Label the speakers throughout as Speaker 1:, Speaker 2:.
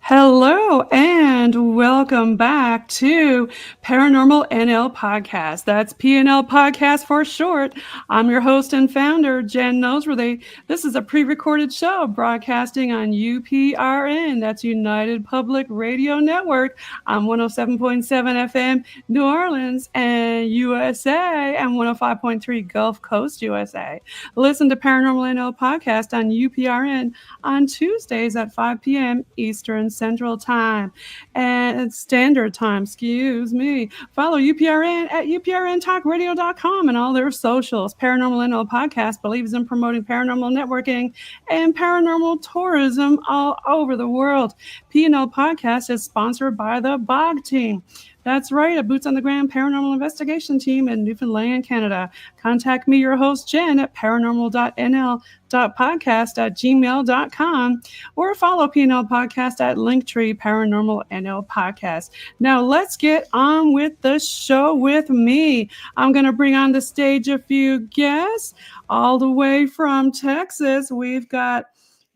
Speaker 1: Hello and welcome back to Paranormal NL Podcast. That's PNL Podcast for short. I'm your host and founder, Jen Noseworthy. This is a pre-recorded show broadcasting on UPRN, that's United Public Radio Network, on 107.7 FM New Orleans and USA, and 105.3 Gulf Coast USA. Listen to Paranormal NL Podcast on UPRN on Tuesdays at 5 p.m. Eastern Central Time and Standard Time, excuse me. Follow UPRN at uprntalkradio.com and all their socials. Paranormal NL Podcast believes in promoting paranormal networking and paranormal tourism all over the world. PNL Podcast is sponsored by the BOG team. That's right, a boots on the ground paranormal investigation team in Newfoundland, Canada. Contact me, your host, Jen, at paranormal.nl.podcast@gmail.com or follow PNL Podcast at Linktree Paranormal NL Podcast. Now, let's get on with the show with me. I'm going to bring on the stage a few guests all the way from Texas. We've got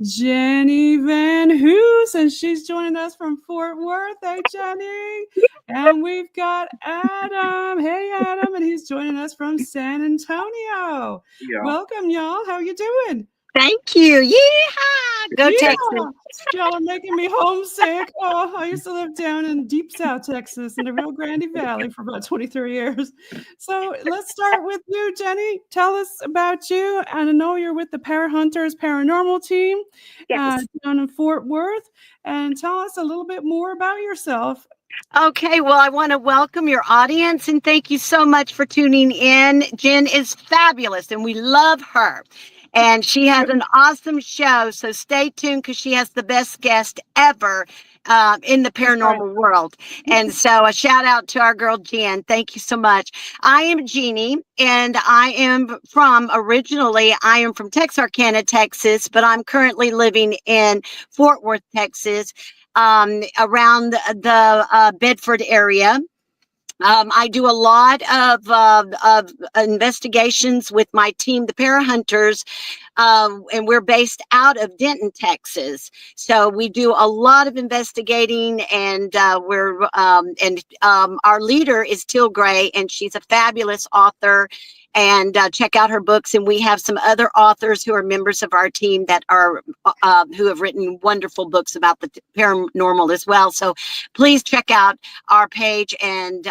Speaker 1: Jeannie Van Hoose, and she's joining us from Fort Worth. Hey, Jenny. And we've got Adam. Hey, Adam, and he's joining us from San Antonio.
Speaker 2: Yeah.
Speaker 1: Welcome, y'all. How you doing?
Speaker 3: Thank you. Yeehaw! Go Texas.
Speaker 1: Y'all are making me homesick. Oh, I used to live down in deep South Texas in the Rio Grande Valley for about 23 years. So let's start with you, Jenny. Tell us about you. I know you're with the Parahunters Paranormal team down in Fort Worth. And tell us a little bit more about yourself.
Speaker 3: Okay, well, I want to welcome your audience and thank you so much for tuning in. Jen is fabulous and we love her. And she has an awesome show, so stay tuned because she has the best guest ever in the paranormal world. And so a shout out to our girl, Jen. Thank you so much. I am Jeannie, and I am originally from Texarkana, Texas, but I'm currently living in Fort Worth, Texas, around the Bedford area. I do a lot of investigations with my team, the Parahunters, and we're based out of Denton, Texas. So we do a lot of investigating, and our leader is Teal Gray, and she's a fabulous author. And check out her books. And we have some other authors who are members of our team that are who have written wonderful books about the paranormal as well. So please check out our page and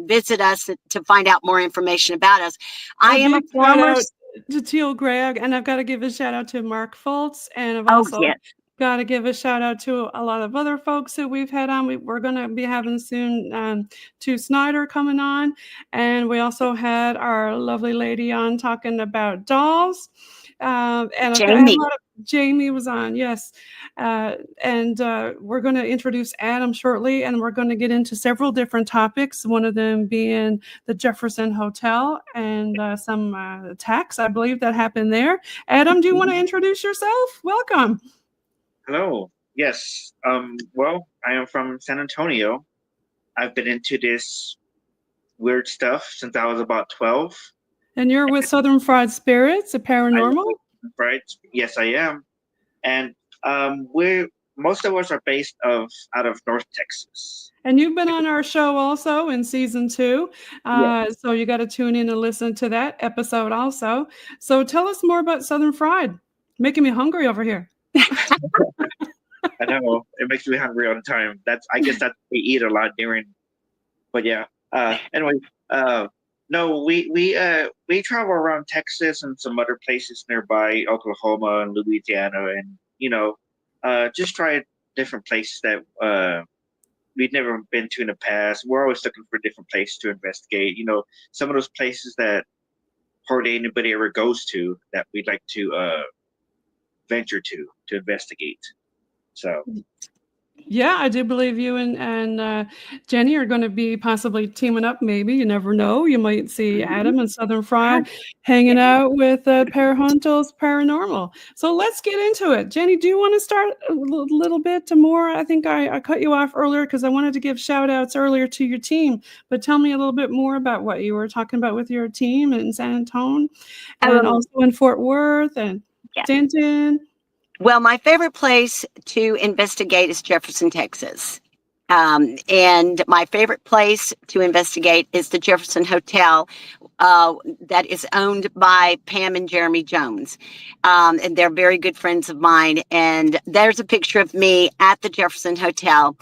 Speaker 3: visit us to find out more information about us. I am a former
Speaker 1: to Teal Gray, and I've got to give a shout out to Mark Foltz, and I've also got to give a shout out to a lot of other folks that we've had on. We're going to be having soon Tu Snyder coming on. And we also had our lovely lady on talking about dolls. And Jamie was on, yes. And we're going to introduce Adam shortly, and we're going to get into several different topics, one of them being the Jefferson Hotel and some attacks, I believe, that happened there. Adam, do you want to introduce yourself? Welcome.
Speaker 2: Hello. Yes. Well, I am from San Antonio. I've been into this weird stuff since I was about 12.
Speaker 1: And you're with Southern Fried Spirits, a paranormal?
Speaker 2: Right. Yes, I am. And most of us are based out of North Texas.
Speaker 1: And you've been on our show also in season 2. So you got to tune in and listen to that episode also. So tell us more about Southern Fried. Making me hungry over here.
Speaker 2: I know, it makes me hungry all the time. I guess that we eat a lot during. But yeah. Anyway, no, we travel around Texas and some other places nearby, Oklahoma and Louisiana, and just try different places that we've never been to in the past. We're always looking for different places to investigate. Some of those places that hardly anybody ever goes to that we'd like to venture to investigate. So
Speaker 1: yeah, I do believe you and Jenny are going to be possibly teaming up. Maybe, you never know, you might see Adam and Southern Fried hanging out with Parahunters Paranormal. So let's get into it. Jenny, do you want to start a little bit more? I think I cut you off earlier because I wanted to give shout outs earlier to your team, but tell me a little bit more about what you were talking about with your team in San Antonio and also in Fort Worth and Denton.
Speaker 3: Well, my favorite place to investigate is Jefferson, Texas. And my favorite place to investigate is the Jefferson Hotel, that is owned by Pam and Jeremy Jones. And they're very good friends of mine. And there's a picture of me at the Jefferson Hotel.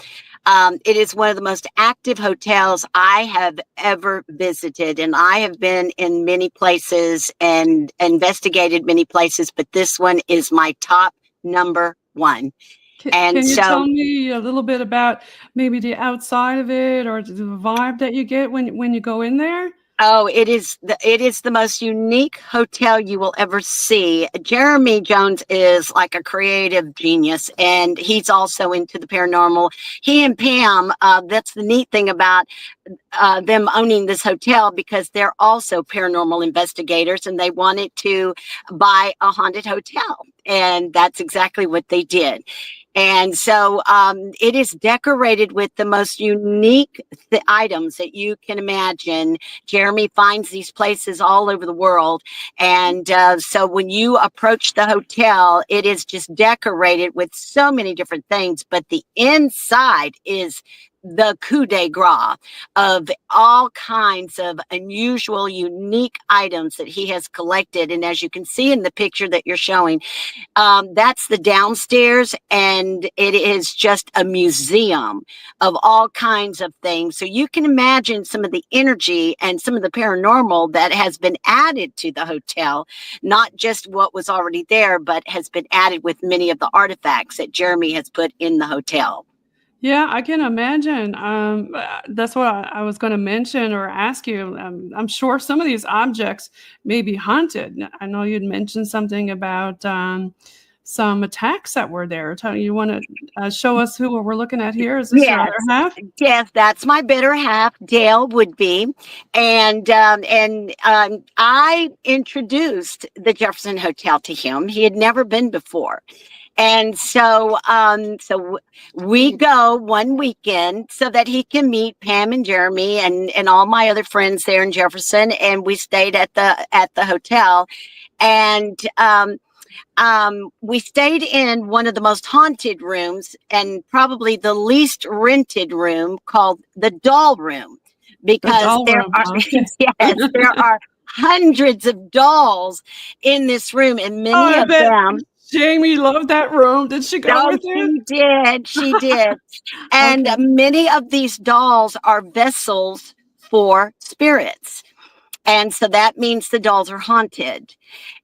Speaker 3: It is one of the most active hotels I have ever visited. And I have been in many places and investigated many places, but this one is my top number one.
Speaker 1: Can you tell me a little bit about maybe the outside of it or the vibe that you get when you go in there?
Speaker 3: Oh, it is the most unique hotel you will ever see. Jeremy Jones is like a creative genius, and he's also into the paranormal. He and Pam, that's the neat thing about them owning this hotel, because they're also paranormal investigators, and they wanted to buy a haunted hotel, and that's exactly what they did. And so it is decorated with the most unique items that you can imagine. Jeremy finds these places all over the world. And so when you approach the hotel, it is just decorated with so many different things. But the inside is the coup de grace of all kinds of unusual, unique items that he has collected. And as you can see in the picture that you're showing, that's the downstairs, and it is just a museum of all kinds of things. So you can imagine some of the energy and some of the paranormal that has been added to the hotel, not just what was already there, but has been added with many of the artifacts that Jeremy has put in the hotel.
Speaker 1: Yeah, I can imagine. That's what I was going to mention or ask you. I'm sure some of these objects may be haunted. I know you'd mentioned something about some attacks that were there. You want to show us who we're looking at here? Is this your other half?
Speaker 3: Yes, that's my better half, Dale Woodby, and I introduced the Jefferson Hotel to him. He had never been before. And so we go one weekend so that he can meet Pam and Jeremy and all my other friends there in Jefferson. And we stayed at the hotel, and we stayed in one of the most haunted rooms and probably the least rented room, called the doll room, because there are hundreds of dolls in this room, and many of them.
Speaker 1: Jamie loved that room. Did she go with you?
Speaker 3: She did. And many of these dolls are vessels for spirits. And so that means the dolls are haunted.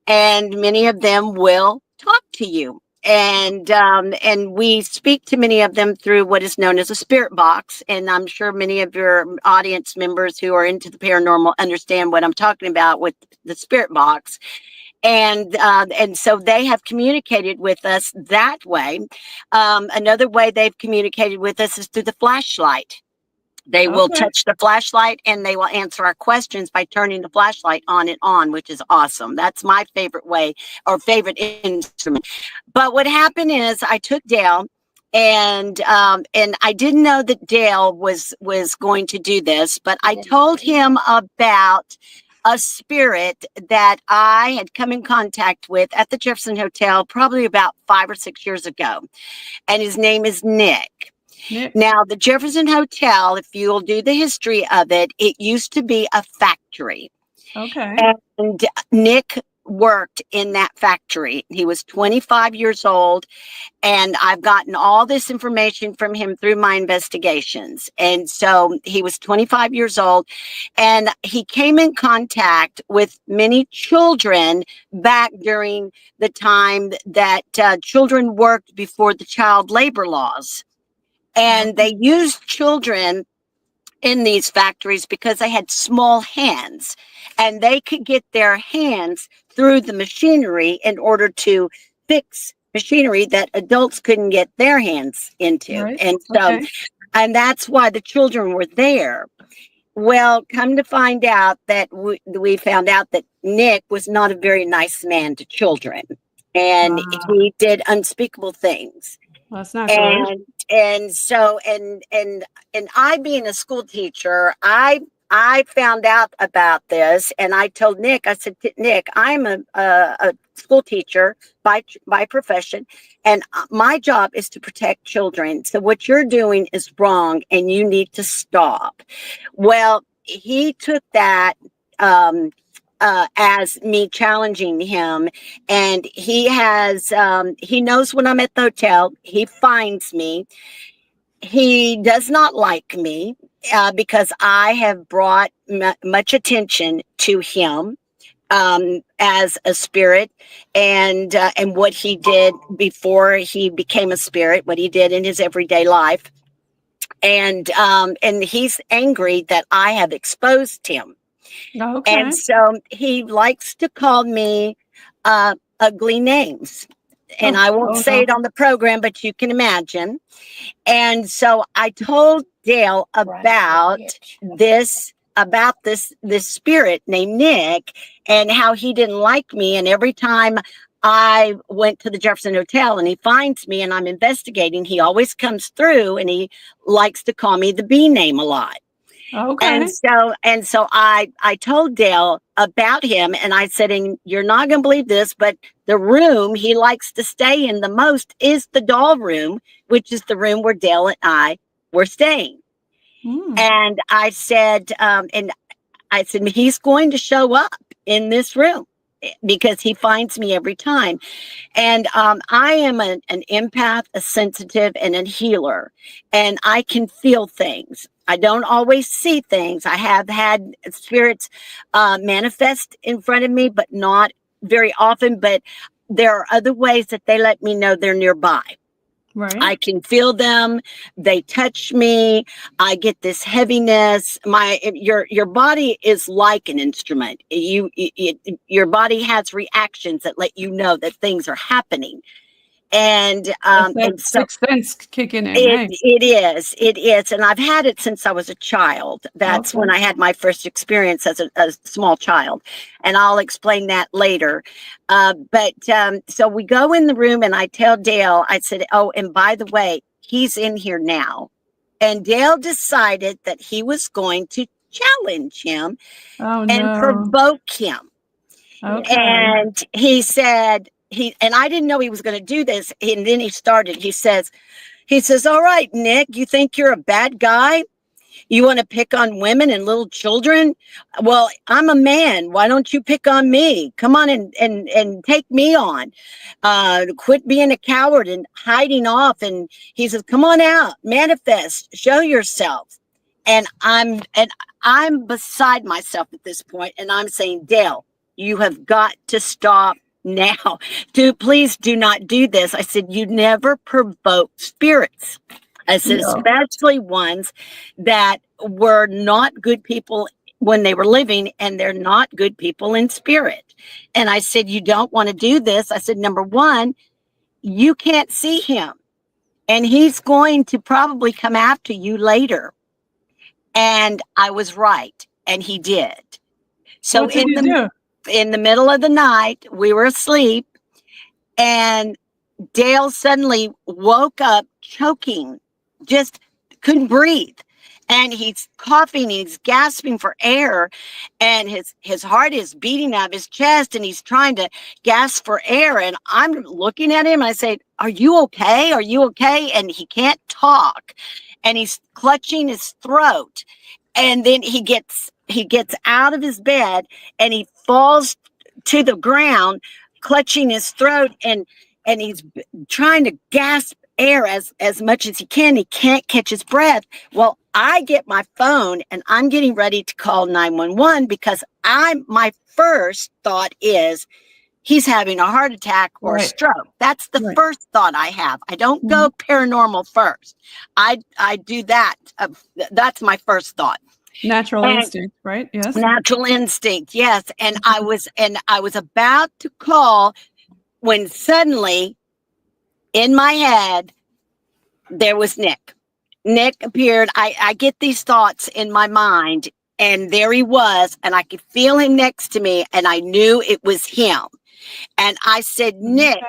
Speaker 3: And many of them will talk to you. And we speak to many of them through what is known as a spirit box. And I'm sure many of your audience members who are into the paranormal understand what I'm talking about with the spirit box. And so they have communicated with us that way. Another way they've communicated with us is through the flashlight. They will touch the flashlight, and they will answer our questions by turning the flashlight on and on, which is awesome. That's my favorite way, or favorite instrument. But what happened is I took Dale, and I didn't know that Dale was going to do this, but I told him about a spirit that I had come in contact with at the Jefferson Hotel probably about 5 or 6 years ago. And his name is Nick. Now, the Jefferson Hotel, if you'll do the history of it, it used to be a factory.
Speaker 1: Okay.
Speaker 3: And Nick worked in that factory. He was 25 years old, and I've gotten all this information from him through my investigations. And so he was 25 years old, and he came in contact with many children back during the time that children worked before the child labor laws. And they used children in these factories because they had small hands, and they could get their hands through the machinery in order to fix machinery that adults couldn't get their hands into. Right. And so, and that's why the children were there. Well, come to find out that we found out that Nick was not a very nice man to children, and he did unspeakable things.
Speaker 1: Well, that's not good.
Speaker 3: And so, and I being a school teacher, I I found out about this, and I told Nick, I said, Nick, I'm a school teacher by profession, and my job is to protect children. So what you're doing is wrong, and you need to stop. Well, he took that as me challenging him, and he knows when I'm at the hotel. He finds me. He does not like me because I have brought much attention to him as a spirit, and what he did before he became a spirit, what he did in his everyday life, and he's angry that I have exposed him.
Speaker 1: Okay.
Speaker 3: And so he likes to call me ugly names. And I won't say it on the program, but you can imagine. And so I told Dale about this spirit named Nick, and how he didn't like me. And every time I went to the Jefferson Hotel and he finds me and I'm investigating, he always comes through and he likes to call me the B name a lot.
Speaker 1: Okay.
Speaker 3: And so I told Dale about him, and I said, and you're not going to believe this, but the room he likes to stay in the most is the doll room, which is the room where Dale and I were staying. And I said, he's going to show up in this room because he finds me every time. And I am an empath, a sensitive, and a healer, and I can feel things. I don't always see things. I have had spirits manifest in front of me, but not very often. But there are other ways that they let me know they're nearby.
Speaker 1: Right.
Speaker 3: I can feel them. They touch me. I get this heaviness. Your body is like an instrument. Your body has reactions that let you know that things are happening. And
Speaker 1: so sixth sense kicking in.
Speaker 3: It is, and I've had it since I was a child. That's when I had my first experience as a small child, and I'll explain that later. So we go in the room, and I tell Dale, I said, "Oh, and by the way, he's in here now." And Dale decided that he was going to challenge him and provoke him.
Speaker 1: Okay.
Speaker 3: And he said. And I didn't know he was going to do this. And then he started. He says, all right, Nick, you think you're a bad guy? You want to pick on women and little children? Well, I'm a man. Why don't you pick on me? Come on and take me on. Quit being a coward and hiding off. And he says, come on out, manifest, show yourself. And I'm beside myself at this point. And I'm saying, Dale, you have got to stop now. Please do not do this. I said, you never provoke spirits. I said, especially ones that were not good people when they were living, and they're not good people in spirit. And I said, you don't want to do this. I said, number one, you can't see him, and he's going to probably come after you later. And I was right, and he did. So
Speaker 1: what did he do?
Speaker 3: In the middle of the night, we were asleep, and Dale suddenly woke up choking, just couldn't breathe. And he's coughing, he's gasping for air, and his heart is beating out of his chest, and he's trying to gasp for air. And I'm looking at him, and I say, are you okay? Are you okay? And he can't talk, and he's clutching his throat. And then he gets out of his bed, and he falls to the ground, clutching his throat, and he's trying to gasp air as much as he can. He can't catch his breath. Well, I get my phone, and I'm getting ready to call 911 because my first thought is he's having a heart attack or a stroke. That's the first thought I have. I don't go paranormal first. I do that. That's my first thought.
Speaker 1: Natural instinct, right? Yes.
Speaker 3: Natural instinct, yes. And I was about to call when suddenly in my head there was Nick. Nick appeared. I get these thoughts in my mind, and there he was, and I could feel him next to me, and I knew it was him. And I said, Nick,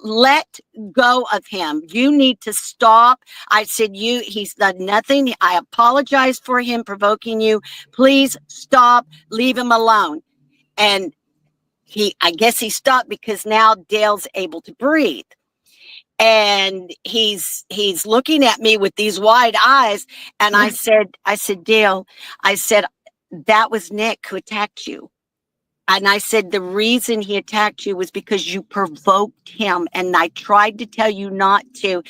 Speaker 3: let go of him. You need to stop. I said, he's done nothing. I apologize for him provoking you. Please stop. Leave him alone. And I guess he stopped because now Dale's able to breathe. And he's looking at me with these wide eyes. And I said, Dale, I said, that was Nick who attacked you. And I said, the reason he attacked you was because you provoked him. And I tried to tell you not to.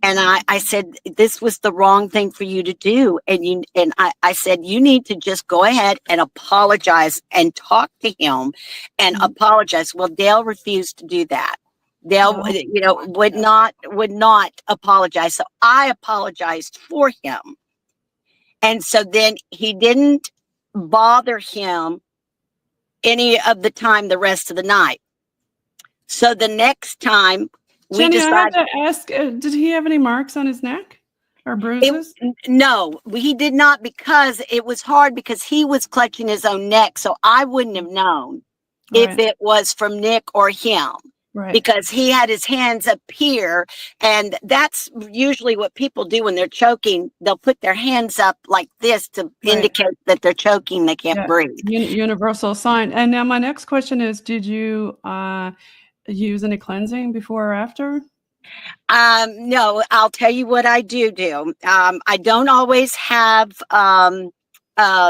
Speaker 3: And I said, this was the wrong thing for you to do. And I said, you need to just go ahead and apologize and talk to him and apologize. Well, Dale refused to do that. Dale, would not apologize. So I apologized for him. And so then he didn't bother him any of the time the rest of the night. So the next time we
Speaker 1: Jeannie,
Speaker 3: decided.
Speaker 1: I had to ask, did he have any marks on his neck or bruises?
Speaker 3: No, he did not, because it was hard because he was clutching his own neck. So I wouldn't have known if it was from Nick or him. Right. Because he had his hands up here, and that's usually what people do when they're choking. They'll put their hands up like this to indicate that they're choking. They can't breathe.
Speaker 1: Universal sign. And now my next question is, did you use any cleansing before or after?
Speaker 3: No, I'll tell you what I do. I don't always have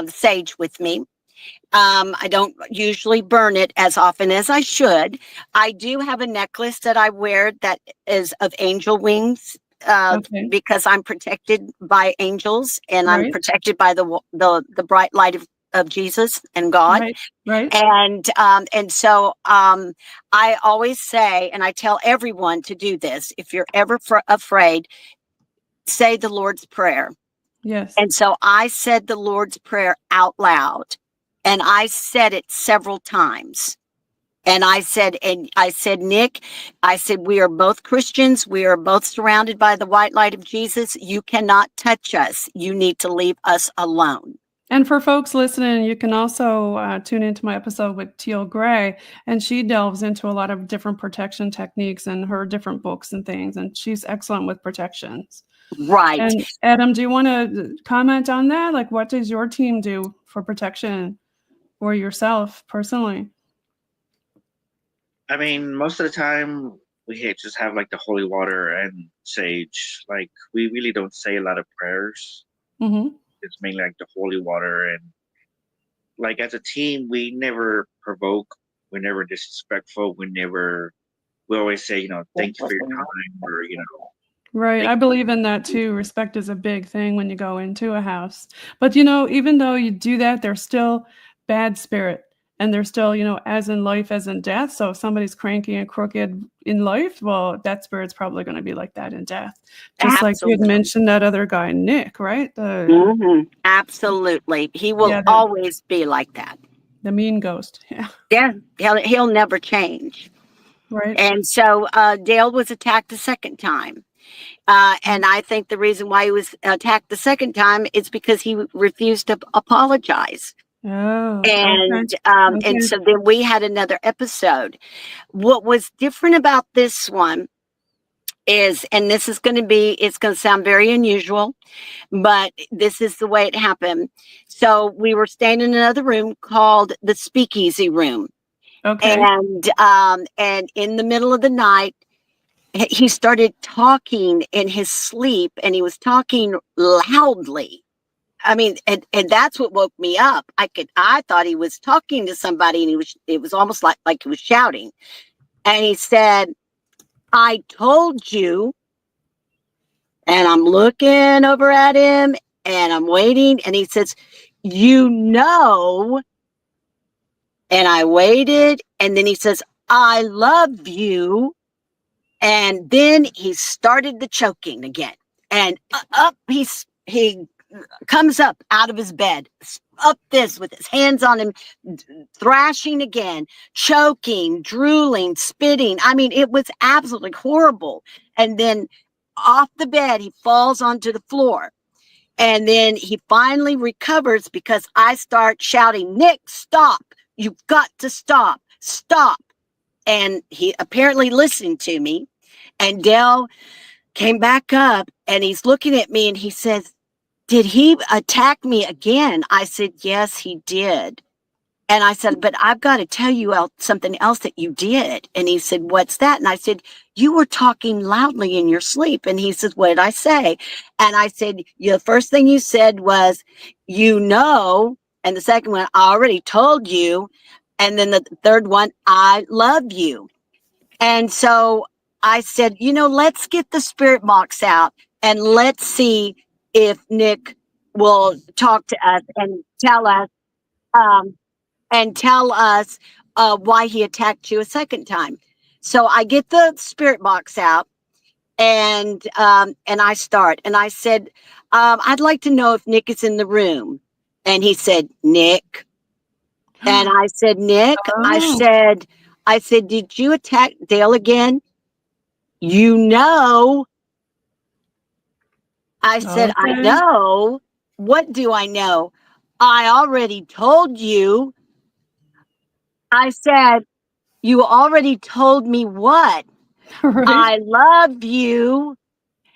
Speaker 3: sage with me. I don't usually burn it as often as I should. I do have a necklace that I wear that is of angel wings, because I'm protected by angels, and I'm protected by the bright light of Jesus and God. Right. And so I always say, and I tell everyone to do this, if you're ever afraid, say the Lord's Prayer.
Speaker 1: Yes.
Speaker 3: And so I said the Lord's Prayer out loud. And I said it several times. And I said, Nick, I said, we are both Christians. We are both surrounded by the white light of Jesus. You cannot touch us. You need to leave us alone.
Speaker 1: And for folks listening, you can also tune into my episode with Teal Gray, and she delves into a lot of different protection techniques and her different books and things. And she's excellent with protections.
Speaker 3: Right.
Speaker 1: And Adam, do you want to comment on that? Like, what does your team do for protection? Or yourself personally?
Speaker 2: I mean, most of the time we just have like the holy water and sage. Like, we really don't say a lot of prayers. It's mainly like the holy water, and like as a team, we never provoke, we're never disrespectful, we always say, thank you for your time, or
Speaker 1: Right. I believe in that too. Respect is a big thing when you go into a house. But even though you do that, there's still bad spirit, and they're still, as in life, as in death. So if somebody's cranky and crooked in life, well, that spirit's probably going to be like that in death. Just like you had mentioned that other guy, Nick, right?
Speaker 3: Absolutely. He will always be like that.
Speaker 1: The mean ghost. Yeah.
Speaker 3: Yeah. He'll never change.
Speaker 1: Right.
Speaker 3: And so Dale was attacked the second time. And I think the reason why he was attacked the second time is because he refused to apologize.
Speaker 1: Oh,
Speaker 3: and so then we had another episode. What was different about this one is, and this is going to sound very unusual, but this is the way it happened. So we were staying in another room called the Speakeasy Room.
Speaker 1: Okay.
Speaker 3: And in the middle of the night, he started talking in his sleep, and he was talking loudly. I mean, and that's what woke me up. I thought he was talking to somebody, and it was almost like he was shouting. And he said, I told you. And I'm looking over at him, and I'm waiting. And he says, And I waited. And then he says, I love you. And then he started the choking again. And up he comes up out of his bed, up this with his hands on him, thrashing again, choking, drooling, spitting. I mean, it was absolutely horrible. And then off the bed, he falls onto the floor. And then he finally recovers because I start shouting, Nick, stop. You've got to stop. Stop. and he apparently listened to me. And Dale came back up and he's looking at me and he says, "Did he attack me again?" I said, "Yes, he did." And I said, "But I've got to tell you something else that you did." And he said, "What's that?" And I said, "You were talking loudly in your sleep." And he says, "What did I say?" And I said, "The first thing you said was, you know," and the second one, "I already told you." And then the third one, "I love you." And so I said, let's get the spirit box out and let's see if Nick will talk to us and tell us, um, why he attacked you a second time. So I get the spirit box out and I start and I said, "I'd like to know if Nick is in the room." And he said, "Nick." And I said, "Nick,"
Speaker 1: Oh.
Speaker 3: I said, "Did you attack Dale again?" "You know." I said, "I
Speaker 1: Okay.
Speaker 3: know. What do I know?" "I already told you." I said, "You already told me what?"
Speaker 1: Right.
Speaker 3: "I love you."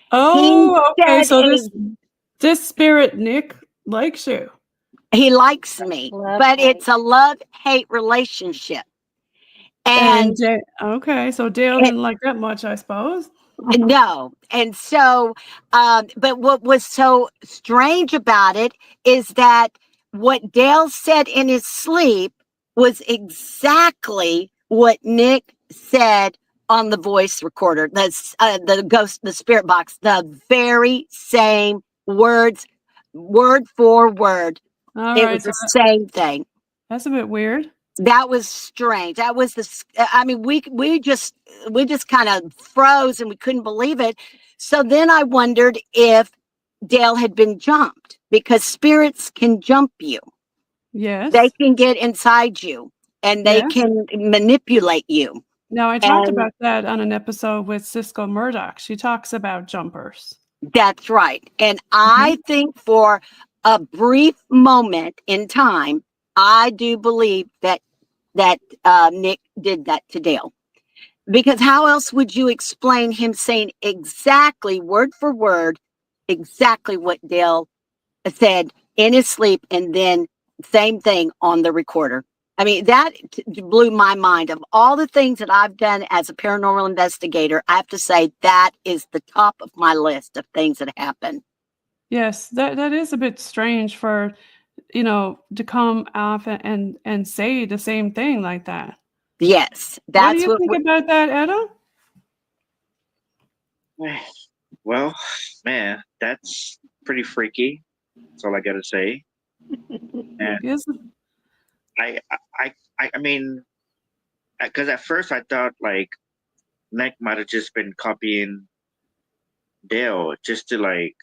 Speaker 3: He
Speaker 1: Oh, okay.
Speaker 3: said,
Speaker 1: So this spirit Nick likes you.
Speaker 3: he likes me, but it's a love-hate relationship. And
Speaker 1: Okay, so Dale didn't like that much, I suppose.
Speaker 3: no. And so, but what was so strange about it is that what Dale said in his sleep was exactly what Nick said on the voice recorder, the spirit box, the very same words, word for word.
Speaker 1: All
Speaker 3: It
Speaker 1: right,
Speaker 3: was
Speaker 1: so
Speaker 3: the same thing.
Speaker 1: that's a bit weird.
Speaker 3: That was strange. That was I mean, we just kind of froze and we couldn't believe it. So then I wondered if Dale had been jumped, because spirits can jump you. They
Speaker 1: Yes.
Speaker 3: can get inside you and they
Speaker 1: Yes.
Speaker 3: can manipulate you.
Speaker 1: Now I talked
Speaker 3: And
Speaker 1: about that on an episode with Cisco Murdoch. She talks about jumpers.
Speaker 3: that's right. And I
Speaker 1: Mhm.
Speaker 3: think for a brief moment in time, I do believe that Nick did that to Dale. Because how else would you explain him saying exactly word for word, exactly what Dale said in his sleep, and then same thing on the recorder? I mean, that blew my mind. Of all the things that I've done as a paranormal investigator, I have to say that is the top of my list of things that happened.
Speaker 1: Yes, that is a bit strange for, to come off and say the same thing like that.
Speaker 3: Yes,
Speaker 1: What do
Speaker 3: that's
Speaker 1: you
Speaker 3: what.
Speaker 1: think about that, Adam?
Speaker 2: Well, man, that's pretty freaky. That's all I gotta say. And
Speaker 1: Yes.
Speaker 2: I, I mean, because at first I thought like Nick might have just been copying Dale just to like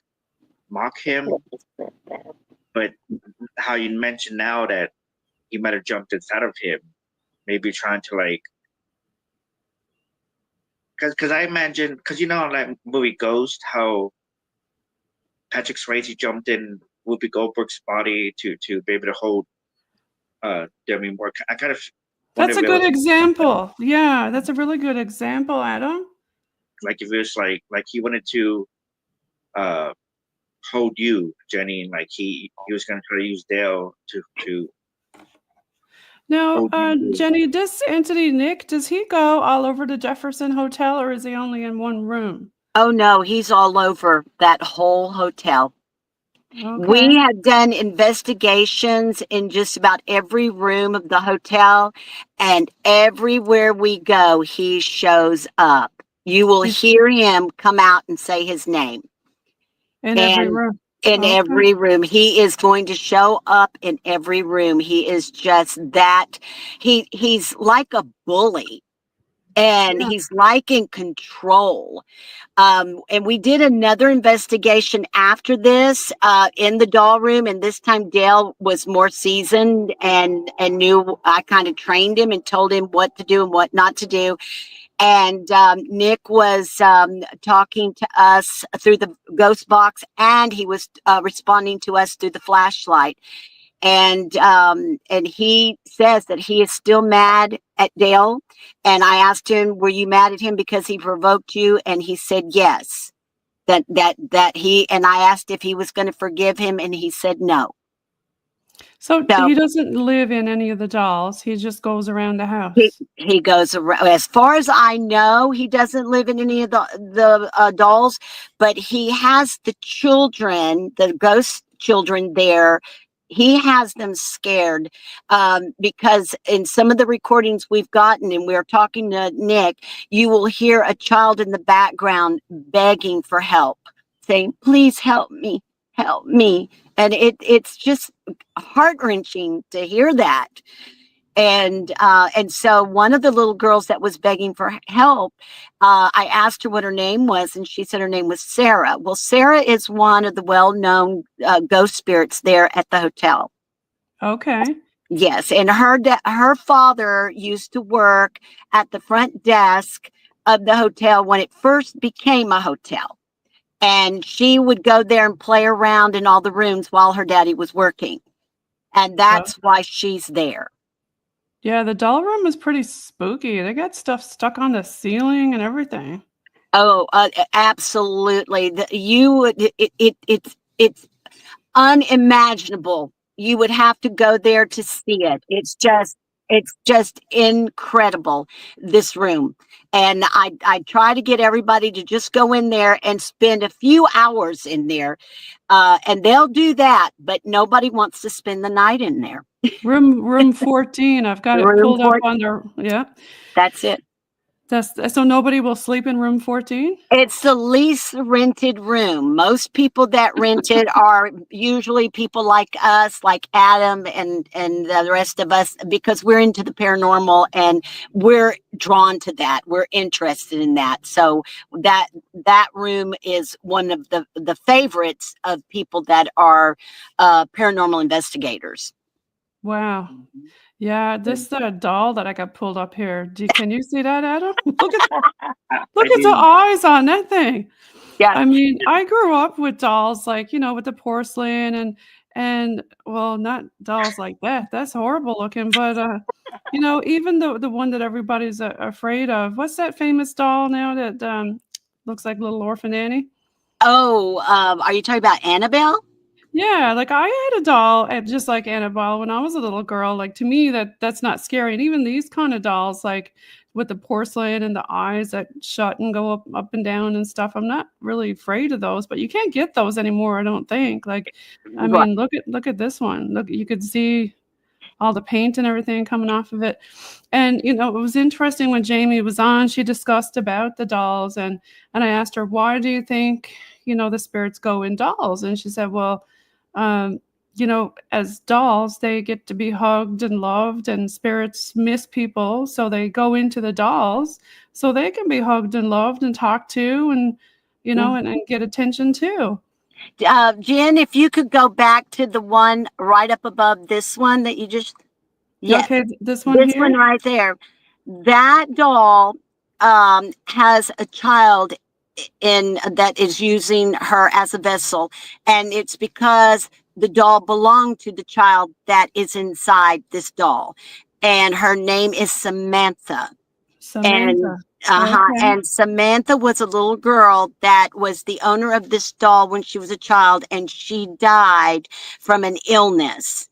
Speaker 2: mock him, but how you mentioned now that he might have jumped inside of him, maybe trying to like, because I imagine, because on that movie Ghost, how Patrick Swayze jumped in Whoopi Goldberg's body to be able to hold Demi Moore. I kind of wonder
Speaker 1: That's
Speaker 2: if
Speaker 1: a
Speaker 2: it
Speaker 1: good
Speaker 2: was
Speaker 1: example. Yeah, that's a really good example, Adam.
Speaker 2: like if it was like he wanted to uh hold you, Jenny, and like he was gonna try to use Dale to
Speaker 1: Now,
Speaker 2: hold you.
Speaker 1: Jenny, this entity, Nick, does he go all over the Jefferson Hotel or is he only in one room?
Speaker 3: Oh no, he's all over that whole hotel. We
Speaker 1: Okay.
Speaker 3: have done investigations in just about every room of the hotel, and everywhere we go, he shows up. You will
Speaker 1: He's
Speaker 3: hear him come out and say his name.
Speaker 1: in every
Speaker 3: And
Speaker 1: room.
Speaker 3: in
Speaker 1: Okay.
Speaker 3: every room, he is going to show up in every room. He is just that. He's like a bully, and
Speaker 1: Yeah.
Speaker 3: he's like in control. And we did another investigation after this in the doll room, and this time Dale was more seasoned and knew. I kind of trained him and told him what to do and what not to do. And Nick was talking to us through the ghost box, and he was responding to us through the flashlight. and he says that he is still mad at Dale. And I asked him, were you mad at him because he provoked you? And he said yes. And I asked if he was going to forgive him, and he said no.
Speaker 1: So he doesn't live in any of the dolls. He just goes around the house.
Speaker 3: He goes around. As far as I know, he doesn't live in any of the dolls, but he has the children, the ghost children there. He has them scared because in some of the recordings we've gotten, and we're talking to Nick, you will hear a child in the background begging for help, saying, please help me, help me. And it's just heart-wrenching to hear that. And so one of the little girls that was begging for help, I asked her what her name was, and she said her name was Sarah. Well, Sarah is one of the well-known ghost spirits there at the hotel.
Speaker 1: Okay.
Speaker 3: Yes, and her father used to work at the front desk of the hotel when it first became a hotel. And she would go there and play around in all the rooms while her daddy was working. And that's why she's there.
Speaker 1: Yeah, the doll room is pretty spooky. They got stuff stuck on the ceiling and everything.
Speaker 3: Oh, absolutely. It's unimaginable. You would have to go there to see it. It's just incredible, this room. And I try to get everybody to just go in there and spend a few hours in there. And they'll do that, but nobody wants to spend the night in there.
Speaker 1: Room 14. I've got it pulled up under. Yeah.
Speaker 3: That's it.
Speaker 1: So nobody will sleep in room 14?
Speaker 3: It's the least rented room. Most people that rent it are usually people like us, like Adam and the rest of us, because we're into the paranormal and we're drawn to that. We're interested in that. So that room is one of the favorites of people that are paranormal investigators.
Speaker 1: Wow. Yeah, this doll that I got pulled up here. Can you see that, Adam? Look at the eyes on that thing.
Speaker 3: Yeah.
Speaker 1: I mean, I grew up with dolls like, with the porcelain and well, not dolls like that. That's horrible looking, but even the one that everybody's afraid of. What's that famous doll now that looks like Little Orphan Annie?
Speaker 3: Oh, are you talking about Annabelle?
Speaker 1: Yeah, like I had a doll just like Annabelle when I was a little girl. Like to me, that's not scary. And even these kind of dolls, like with the porcelain and the eyes that shut and go up and down and stuff, I'm not really afraid of those. But you can't get those anymore, I don't think. Like, I mean, look at this one. Look, you could see all the paint and everything coming off of it. And it was interesting when Jamie was on. She discussed about the dolls, and I asked her, why do you think the spirits go in dolls? And she said, well, as dolls, they get to be hugged and loved, and spirits miss people. So they go into the dolls so they can be hugged and loved and talked to and, and get attention too.
Speaker 3: Jen, if you could go back to the one right up above this one that you just,
Speaker 1: Okay, this one here?
Speaker 3: One right there. That doll has a child that is using her as a vessel, and it's because the doll belonged to the child that is inside this doll, and her name is Samantha.
Speaker 1: Samantha.
Speaker 3: And Samantha was a little girl that was the owner of this doll when she was a child, and she died from an illness.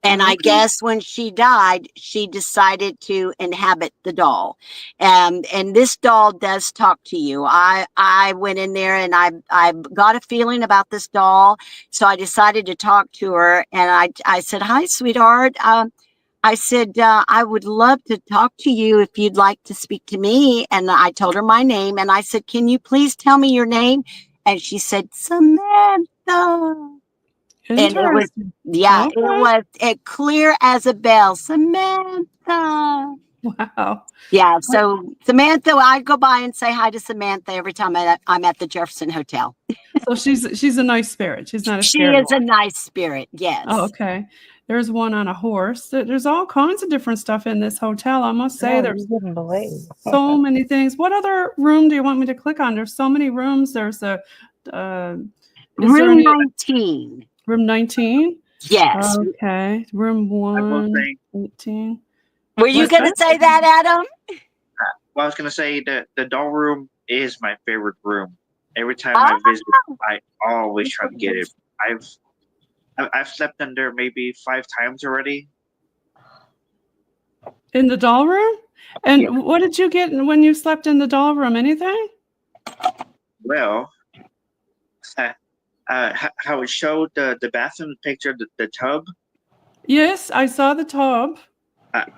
Speaker 3: And I guess when she died, she decided to inhabit the doll. And this doll does talk to you. I went in there and I got a feeling about this doll. So I decided to talk to her. And I said, hi, sweetheart. I said, I would love to talk to you if you'd like to speak to me. And I told her my name. And I said, can you please tell me your name? And she said, Samantha. And it was, it was clear as a bell. Samantha.
Speaker 1: Wow.
Speaker 3: Yeah. So Samantha, I go by and say hi to Samantha every time I'm at the Jefferson Hotel.
Speaker 1: So she's a nice spirit. She's not a scary
Speaker 3: She is a nice spirit. Yes.
Speaker 1: Oh, okay. There's one on a horse. There's all kinds of different stuff in this hotel. I must say, there's so many things. What other room do you want me to click on? There's so many rooms. There's a
Speaker 3: room 19.
Speaker 1: Room 19?
Speaker 3: Yes.
Speaker 1: Okay. Room
Speaker 2: I will say,
Speaker 1: 118.
Speaker 3: Were you
Speaker 1: What's
Speaker 3: going to
Speaker 1: that?
Speaker 3: say that, Adam?
Speaker 2: well, I was gonna say that the doll room is my favorite room. Every time
Speaker 3: Oh,
Speaker 2: I visit, I always try to get it. I've slept in there maybe 5 times already.
Speaker 1: In the doll room? And
Speaker 2: Yeah.
Speaker 1: what did you get when you slept in the doll room? Anything?
Speaker 2: Well, how it showed the bathroom picture, the tub.
Speaker 1: Yes, I saw the tub.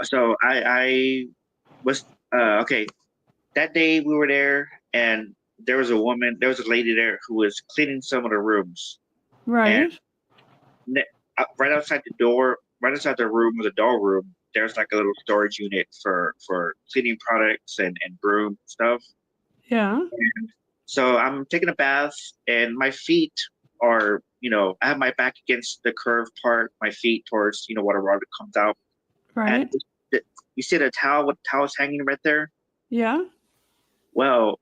Speaker 2: So I was okay. That day we were there, and there was a lady there who was cleaning some of the rooms, and
Speaker 1: Right.
Speaker 2: right outside the door, right outside the room of the doll room, there's like a little storage unit for cleaning products and broom stuff.
Speaker 1: Yeah.
Speaker 2: So I'm taking a bath, and my feet are, I have my back against the curved part, my feet towards, water water comes out. And
Speaker 1: Right.
Speaker 2: you see the towel with towels hanging right there?
Speaker 1: Yeah.
Speaker 2: Well,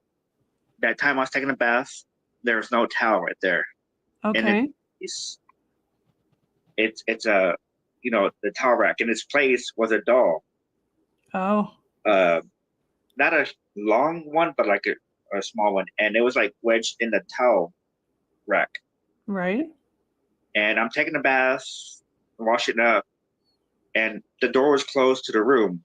Speaker 2: that time I was taking a bath, there was no towel right there. And
Speaker 1: Okay.
Speaker 2: it's a, the towel rack. In its place was a doll.
Speaker 1: Oh.
Speaker 2: Not a long one, but like a small one. And it was like wedged in the towel rack.
Speaker 1: Right.
Speaker 2: And I'm taking a bath, washing up, and the door was closed to the room.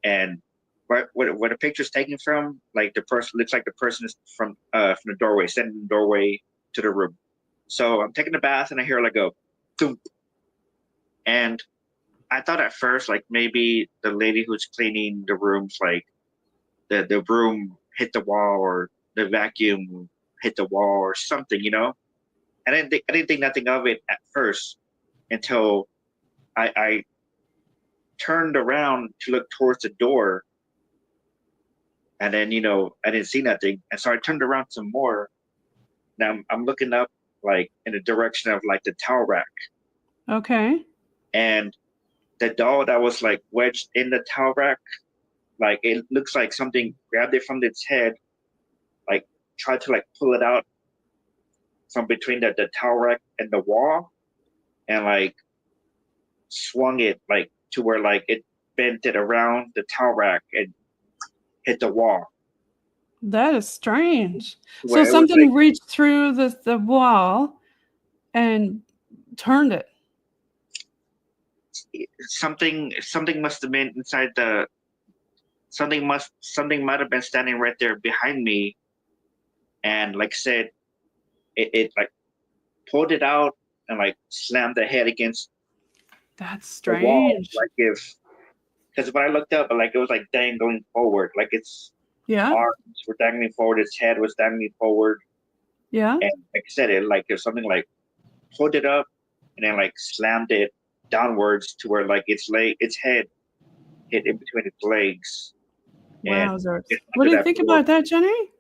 Speaker 2: And where the picture's taken from, like the person looks like the person is from the doorway, standing in the doorway to the room. So I'm taking a bath, and I hear like a thump. And I thought at first like maybe the lady who's cleaning the rooms, like the broom hit the wall or the vacuum hit the wall or something, I didn't think nothing of it at first until I turned around to look towards the door, and then I didn't see nothing, and so I turned around some more. Now I'm looking up like in the direction of like the towel rack,
Speaker 1: Okay.
Speaker 2: and the doll that was like wedged in the towel rack, like it looks like something grabbed it from its head, like tried to like pull it out from between the towel rack and the wall, and like swung it like to where like it bent it around the towel rack and hit the wall.
Speaker 1: That is strange. So
Speaker 2: Where it was
Speaker 1: something reached through the wall and turned it.
Speaker 2: like something must have been inside the something might have been standing right there behind me, and like I said, it like pulled it out and like slammed the head against
Speaker 1: That's
Speaker 2: the wall,
Speaker 1: strange.
Speaker 2: like because when I looked up, like it was like dangling forward, like its
Speaker 1: Yeah.
Speaker 2: arms were dangling forward, its head was dangling forward,
Speaker 1: Yeah.
Speaker 2: and like I said, it something like pulled it up and then like slammed it downwards to where like its head hit in between its legs.
Speaker 1: Wowzers.
Speaker 2: And
Speaker 1: What do you think about that, Jenny?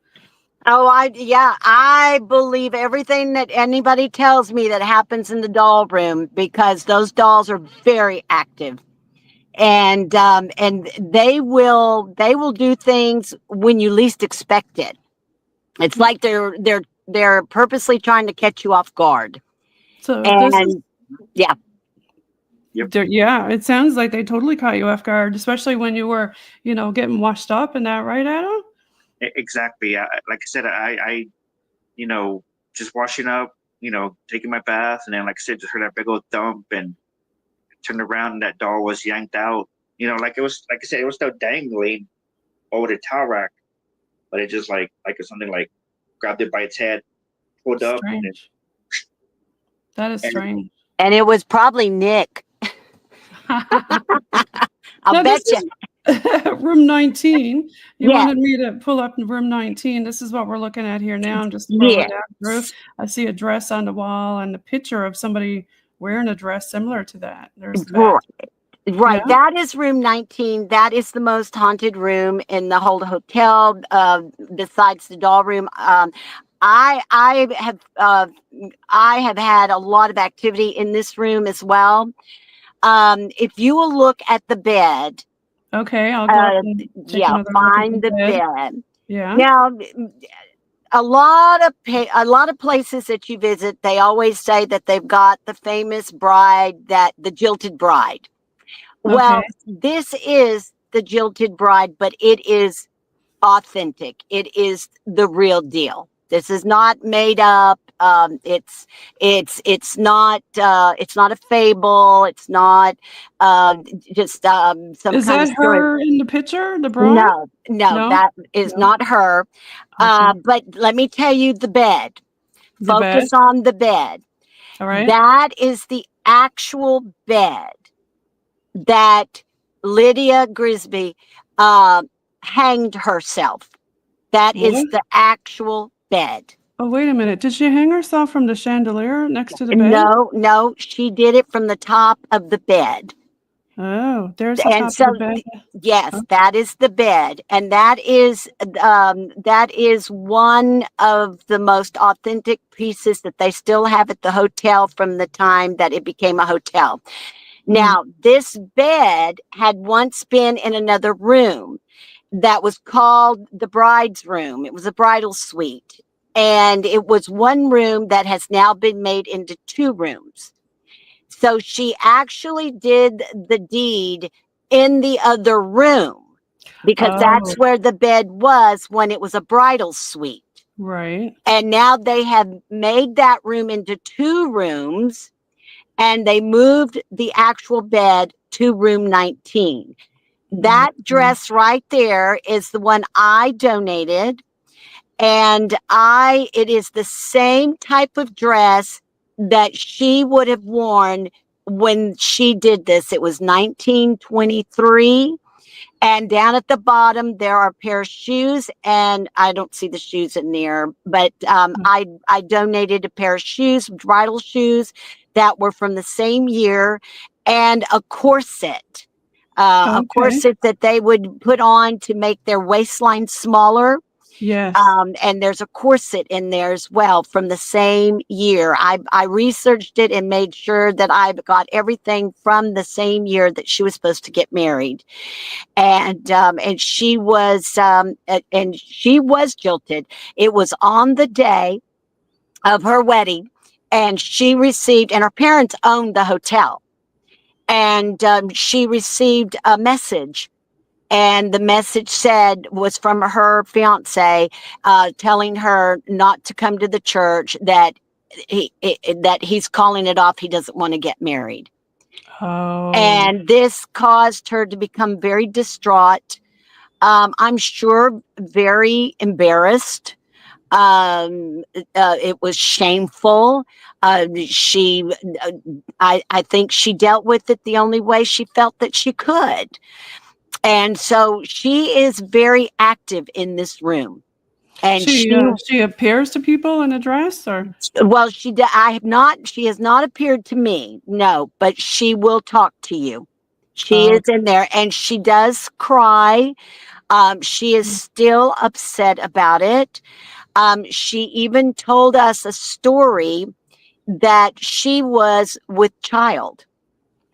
Speaker 3: Oh, I believe everything that anybody tells me that happens in the doll room, because those dolls are very active. And they will do things when you least expect it. It's like they're purposely trying to catch you off guard.
Speaker 1: So
Speaker 3: And yeah.
Speaker 1: Yeah, it sounds like they totally caught you off guard, especially when you were, getting washed up and that, right, Adam?
Speaker 2: exactly. Like I said, I just washing up, taking my bath, and then like I said, just heard that big old thump and turned around, and that doll was yanked out. Like it was, like I said, it was still dangling over the towel rack, but it just like it's something like grabbed it by its head, pulled up.
Speaker 1: Strange. That is strange.
Speaker 3: And it was probably Nick. I'll bet you.
Speaker 1: Room 19. You
Speaker 3: Yeah.
Speaker 1: wanted me to pull up room 19. This is what we're looking at here now. I'm just scrolling down through. I see a dress on the wall and a picture of somebody wearing a dress similar to that. There's that.
Speaker 3: Right.
Speaker 1: Yeah.
Speaker 3: That is room 19. That is the most haunted room in the whole hotel, besides the doll room. I have had a lot of activity in this room as well. If you will look at the bed.
Speaker 1: Okay, I'll go up and take another look at
Speaker 3: find the bed.
Speaker 1: Yeah.
Speaker 3: Now, a lot of places that you visit, they always say that they've got the famous bride, the jilted bride. Well,
Speaker 1: Okay.
Speaker 3: this is the jilted bride, but it is authentic. It is the real deal. This is not made up. It's not a fable. It's not just some
Speaker 1: Is
Speaker 3: kind of
Speaker 1: that
Speaker 3: story.
Speaker 1: her in the picture, the bride?
Speaker 3: No, that is
Speaker 1: No?
Speaker 3: not her.
Speaker 1: Okay.
Speaker 3: But let me tell you the bed.
Speaker 1: The bed.
Speaker 3: Focus on the bed.
Speaker 1: All right.
Speaker 3: That is the actual bed that Lydia Grisby hanged herself. That is
Speaker 1: What?
Speaker 3: the actual bed.
Speaker 1: Oh, wait a minute. Did she hang herself from the chandelier next to the bed?
Speaker 3: No, she did it from the top of the bed.
Speaker 1: Oh, there's the
Speaker 3: And
Speaker 1: top
Speaker 3: so,
Speaker 1: of the bed.
Speaker 3: yes,
Speaker 1: Huh?
Speaker 3: that is the bed, and that is one of the most authentic pieces that they still have at the hotel from the time that it became a hotel. Now, this bed had once been in another room that was called the bride's room. It was a bridal suite, and it was one room that has now been made into 2 rooms. So she actually did the deed in the other room because
Speaker 1: Oh,
Speaker 3: that's where the bed was when it was a bridal suite.
Speaker 1: right.
Speaker 3: And now they have made that room into 2 rooms, and they moved the actual bed to room 19. That dress right there is the one I donated. And it is the same type of dress that she would have worn when she did this. It was 1923. And down at the bottom, there are a pair of shoes, and I don't see the shoes in there, but I donated a pair of shoes, bridal shoes that were from the same year, and a corset. A
Speaker 1: Okay.
Speaker 3: corset that they would put on to make their waistline smaller.
Speaker 1: Yes.
Speaker 3: And there's a corset in there as well from the same year. I researched it and made sure that I've got everything from the same year that she was supposed to get married. And she was jilted. It was on the day of her wedding, and she received, and her parents owned the hotel, and she received a message. And the message was from her fiance, telling her not to come to the church, that he's calling it off. He doesn't want to get married.
Speaker 1: Oh.
Speaker 3: And this caused her to become very distraught. I'm sure very embarrassed. It was shameful. I think she dealt with it the only way she felt that she could. And so she is very active in this room. And
Speaker 1: she appears to people in a dress, or?
Speaker 3: Well, she has not appeared to me. No, but she will talk to you. She is in there, and she does cry. She is still upset about it. She even told us a story that she was with child.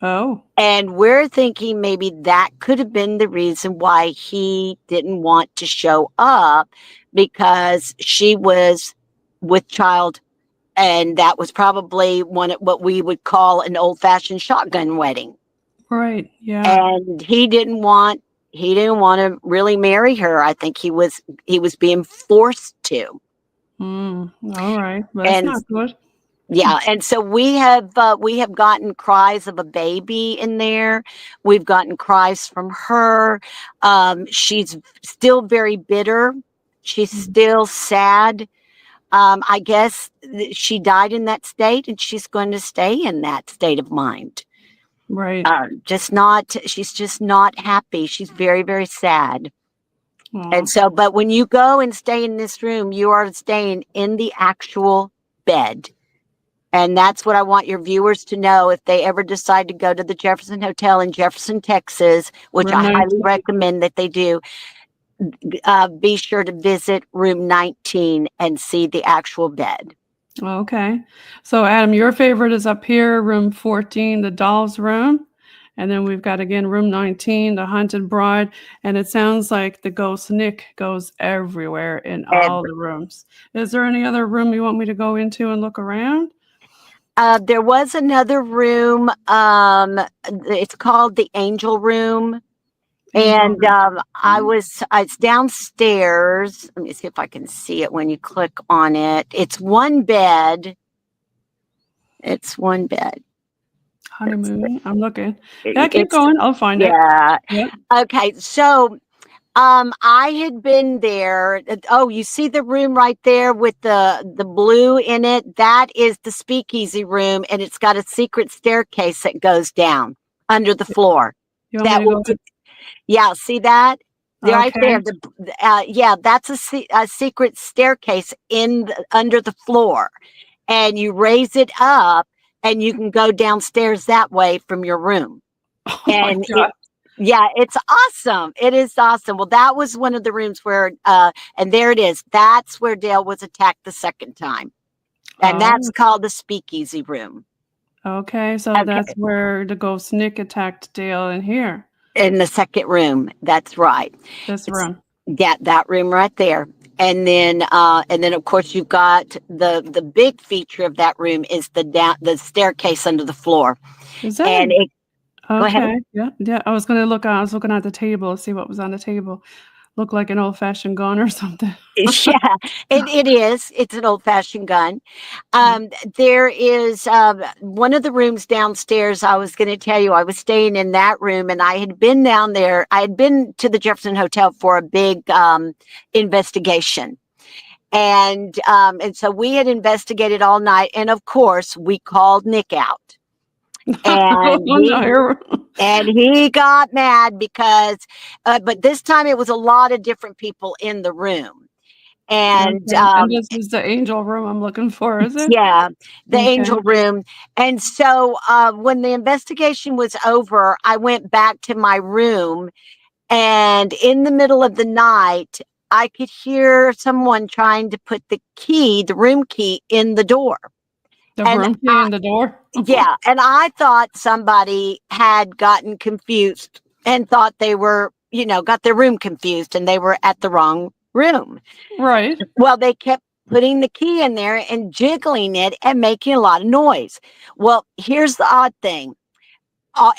Speaker 1: Oh.
Speaker 3: And we're thinking maybe that could have been the reason why he didn't want to show up, because she was with child, and that was probably what we would call an old-fashioned shotgun wedding.
Speaker 1: Right. Yeah.
Speaker 3: And he didn't want to really marry her. I think he was being forced to.
Speaker 1: All right. Well, that's not good.
Speaker 3: Yeah, and so we have gotten cries of a baby in there. We've gotten cries from her. She's still very bitter. She's still sad. I guess she died in that state, and she's going to stay in that state of mind.
Speaker 1: Right.
Speaker 3: She's just not happy. She's very, very sad.
Speaker 1: Aw.
Speaker 3: And so, but when you go and stay in this room, you are staying in the actual bed. And that's what I want your viewers to know. If they ever decide to go to the Jefferson Hotel in Jefferson, Texas, which I highly recommend that they do, be sure to visit room 19 and see the actual bed.
Speaker 1: Okay. So, Adam, your favorite is up here, room 14, the doll's room. And then we've got, again, room 19, the haunted bride. And it sounds like the ghost Nick goes everywhere in all the rooms. Is there any other room you want me to go into and look around?
Speaker 3: There was another room. It's called the Angel Room. And it's downstairs. Let me see if I can see it when you click on it. It's one bed. It's one bed.
Speaker 1: Honeymoon. I'm looking. Yeah, keep going. I'll find it.
Speaker 3: Yeah. Okay. So I had been there. Oh, you see the room right there with the blue in it? That is the speakeasy room, and it's got a secret staircase that goes down under the floor. Yeah, see that? Right there. That's a secret staircase under the floor. And you raise it up and you can go downstairs that way from your room.
Speaker 1: Oh
Speaker 3: and
Speaker 1: my God.
Speaker 3: it's awesome. It is awesome. Well, that was one of the rooms where, and there it is. That's where Dale was attacked the second time. And that's called the speakeasy room.
Speaker 1: Okay, so that's where the ghost Nick attacked Dale in here.
Speaker 3: In the second room. That's right.
Speaker 1: This room.
Speaker 3: Yeah, that room right there. And then of course you've got the big feature of that room is the staircase under the floor.
Speaker 1: Is that
Speaker 3: and go ahead.
Speaker 1: Yeah. I was looking at the table, see what was on the table. Looked like an old-fashioned gun or something.
Speaker 3: Yeah, it is. It's an old-fashioned gun. There is one of the rooms downstairs. I was going to tell you, I was staying in that room, and I had been down there. I had been to the Jefferson Hotel for a big investigation. And so we had investigated all night. And of course, we called Nick out. And he got mad because, but this time it was a lot of different people in the room. And
Speaker 1: this is the angel room I'm looking for, is it?
Speaker 3: Yeah, the angel room. And so when the investigation was over, I went back to my room, and in the middle of the night, I could hear someone trying to put the room key in the door.
Speaker 1: The room key in the door?
Speaker 3: Yeah. And I thought somebody had gotten confused and thought they were, got their room confused and they were at the wrong room.
Speaker 1: Right.
Speaker 3: Well, they kept putting the key in there and jiggling it and making a lot of noise. Well, here's the odd thing.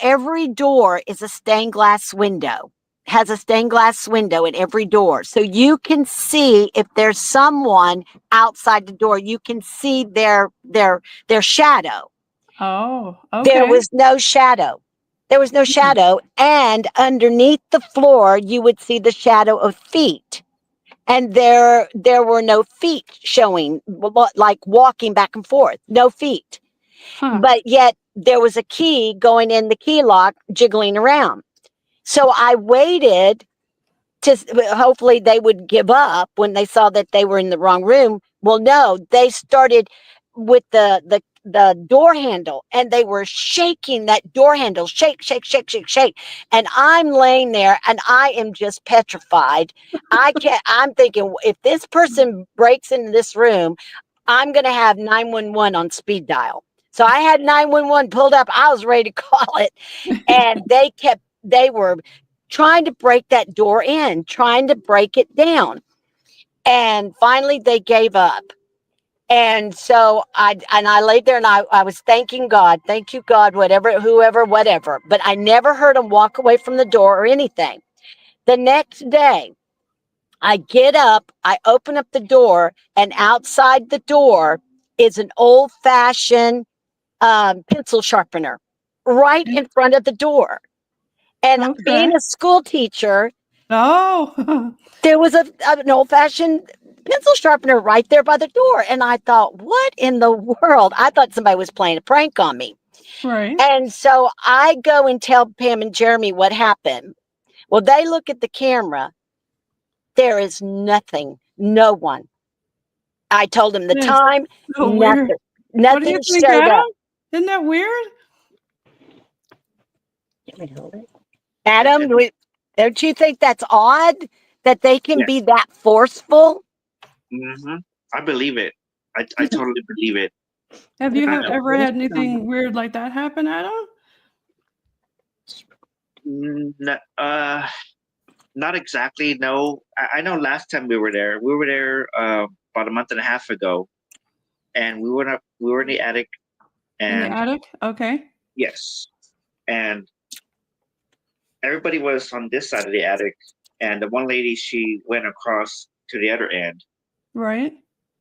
Speaker 3: Every door is a stained glass window. Has a stained glass window in every door. So you can see if there's someone outside the door, you can see their shadow.
Speaker 1: Oh, okay.
Speaker 3: There was no shadow. And underneath the floor, you would see the shadow of feet. And there were no feet showing, like walking back and forth. No feet. But yet there was a key going in the key lock, jiggling around. So I waited to hopefully they would give up when they saw that they were in the wrong room. Well, no, they started with the door handle, and they were shaking that door handle, shake. And I'm laying there and I am just petrified. I'm thinking, if this person breaks into this room, I'm going to have 911 on speed dial. So I had 911 pulled up. I was ready to call it. And they were trying to break that door in, trying to break it down. And finally they gave up. And so I laid there and I was thanking God. Thank you, God, whoever. But I never heard them walk away from the door or anything. The next day, I get up, I open up the door, and outside the door is an old-fashioned pencil sharpener right in front of the door. And being a school teacher, there was an old-fashioned pencil sharpener right there by the door. And I thought, what in the world? I thought somebody was playing a prank on me.
Speaker 1: Right.
Speaker 3: And so I go and tell Pam and Jeremy what happened. Well, they look at the camera. There is nothing, no one. I told them the time, nothing showed up.
Speaker 1: Isn't that weird?
Speaker 3: Adam, don't you think that's odd that they can be that forceful?
Speaker 2: Mm-hmm. I believe it. I totally believe it.
Speaker 1: Have you ever had anything weird like that happen, Adam?
Speaker 2: Not exactly. No, I know. Last time we were there, about a month and a half ago, and we went up. We were in the attic,
Speaker 1: In the
Speaker 2: and
Speaker 1: attic? Okay.
Speaker 2: yes, and everybody was on this side of the attic, and the one lady, she went across to the other end,
Speaker 1: Right.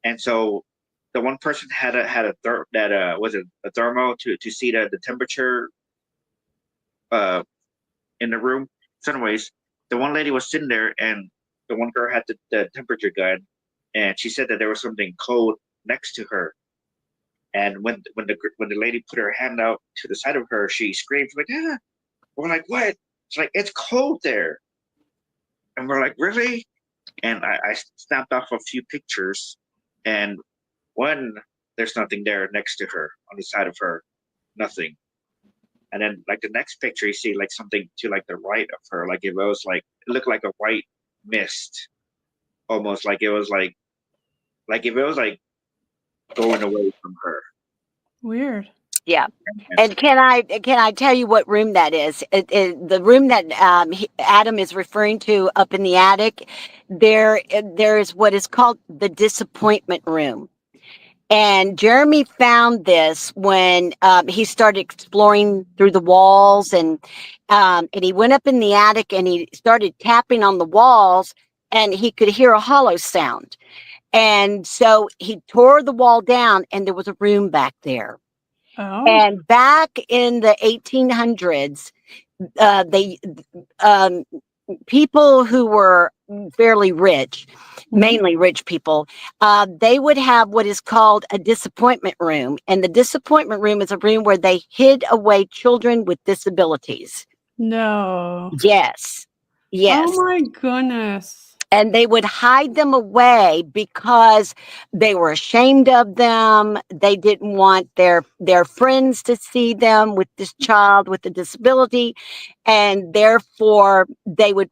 Speaker 2: and so the one person had was it a thermo to see the temperature uh in the room. So anyways, the one lady was sitting there, and the one girl had the temperature gun, and she said that there was something cold next to her. And when the lady put her hand out to the side of her, she screamed like, "Ah!" We're like, "What?" It's like, "It's cold there," and we're like, "Really?" And I snapped off a few pictures, and one, there's nothing there next to her on the side of her, nothing. And then like the next picture, you see like something to like the right of her, like it was like it looked like a white mist, almost like it was like if it was like going away from her.
Speaker 1: Weird.
Speaker 3: Yeah.
Speaker 2: And
Speaker 3: And can I tell you what room that is? The room that Adam is referring to up in the attic. There is what is called the disappointment room. And Jeremy found this when he started exploring through the walls, and he went up in the attic and he started tapping on the walls, and he could hear a hollow sound. And so he tore the wall down, and there was a room back there.
Speaker 1: Oh.
Speaker 3: And back in the 1800s, they people who were fairly rich, mainly rich people, they would have what is called a disappointment room. And the disappointment room is a room where they hid away children with disabilities.
Speaker 1: No.
Speaker 3: Yes. Yes.
Speaker 1: Oh my goodness.
Speaker 3: And they would hide them away because they were ashamed of them. They didn't want their friends to see them with this child with a disability. And therefore, they would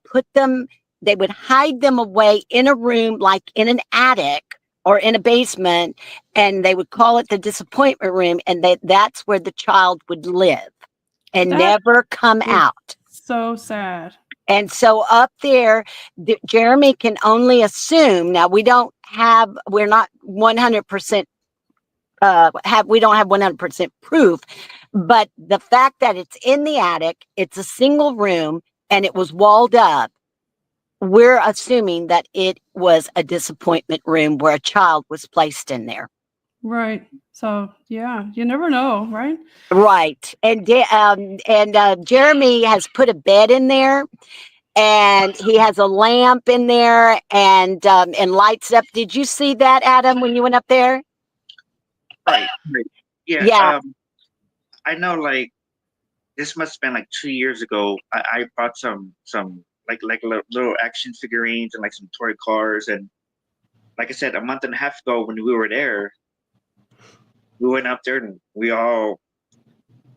Speaker 3: hide them away in a room, like in an attic or in a basement, and they would call it the disappointment room. And that's where the child would live and
Speaker 1: That
Speaker 3: never come
Speaker 1: is
Speaker 3: out.
Speaker 1: so sad.
Speaker 3: And so up there, Jeremy can only assume. Now we're not 100%. We don't have 100% proof, but the fact that it's in the attic, it's a single room, and it was walled up. We're assuming that it was a disappointment room where a child was placed in there.
Speaker 1: Right. So yeah, you never know, right?
Speaker 3: Right. And Jeremy has put a bed in there. And he has a lamp in there, and lights up. Did you see that, Adam, when you went up there?
Speaker 2: right. Yeah.
Speaker 3: Yeah.
Speaker 2: I know. Like this must have been like 2 years ago. I bought some like little action figurines and like some toy cars, and like I said, a month and a half ago when we were there, we went up there and we all